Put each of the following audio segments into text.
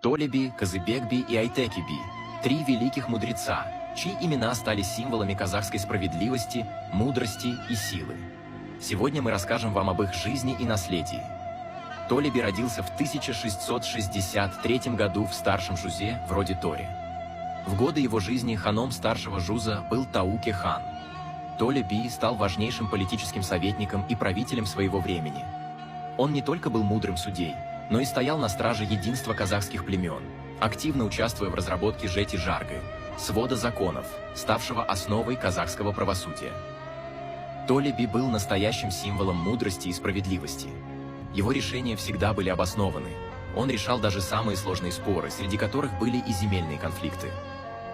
Толеби, Казыбекби и Айтекиби – три великих мудреца, чьи имена стали символами казахской справедливости, мудрости и силы. Сегодня мы расскажем вам об их жизни и наследии. Толеби родился в 1663 году в Старшем Жузе, вроде Тори. В годы его жизни ханом старшего Жуза был Тауке хан. Толеби стал важнейшим политическим советником и правителем своего времени. Он не только был мудрым судьей, но и стоял на страже единства казахских племен, активно участвуя в разработке Жети-Жаргы, свода законов, ставшего основой казахского правосудия. Толеби был настоящим символом мудрости и справедливости. Его решения всегда были обоснованы. Он решал даже самые сложные споры, среди которых были и земельные конфликты.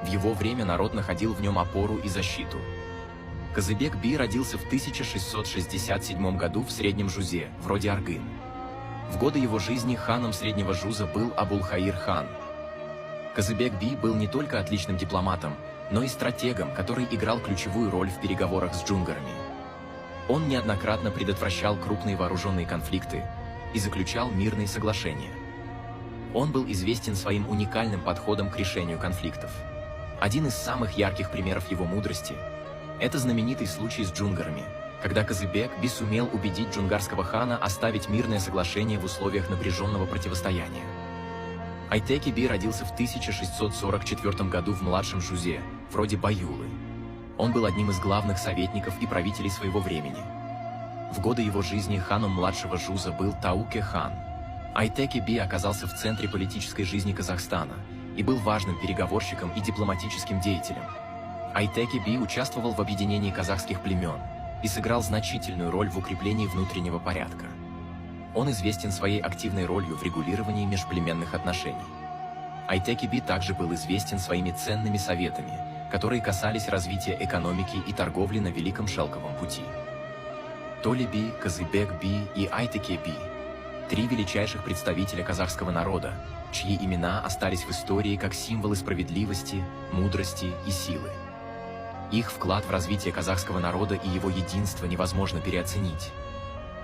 В его время народ находил в нем опору и защиту. Казыбек-би родился в 1667 году в Среднем Жузе, вроде Аргын. В годы его жизни ханом Среднего Жуза был Абулхаир хан. Казыбек-би был не только отличным дипломатом, но и стратегом, который играл ключевую роль в переговорах с джунгарами. Он неоднократно предотвращал крупные вооруженные конфликты и заключал мирные соглашения. Он был известен своим уникальным подходом к решению конфликтов. Один из самых ярких примеров его мудрости – это знаменитый случай с джунгарами, когда Казыбек-би сумел убедить джунгарского хана оставить мирное соглашение в условиях напряженного противостояния. Айтекиби родился в 1644 году в младшем Жузе, вроде Баюлы. Он был одним из главных советников и правителей своего времени. В годы его жизни ханом младшего Жуза был Тауке хан. Айтекиби оказался в центре политической жизни Казахстана и был важным переговорщиком и дипломатическим деятелем. Айтекиби участвовал в объединении казахских племен и сыграл значительную роль в укреплении внутреннего порядка. Он известен своей активной ролью в регулировании межплеменных отношений. Айтекиби также был известен своими ценными советами, которые касались развития экономики и торговли на Великом Шелковом пути. Толеби, Казыбек-би и Айтекиби – три величайших представителя казахского народа, чьи имена остались в истории как символы справедливости, мудрости и силы. Их вклад в развитие казахского народа и его единство невозможно переоценить.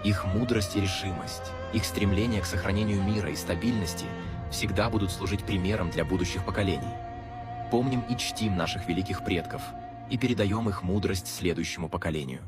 Их мудрость и решимость, их стремление к сохранению мира и стабильности всегда будут служить примером для будущих поколений. Помним и чтим наших великих предков и передаем их мудрость следующему поколению.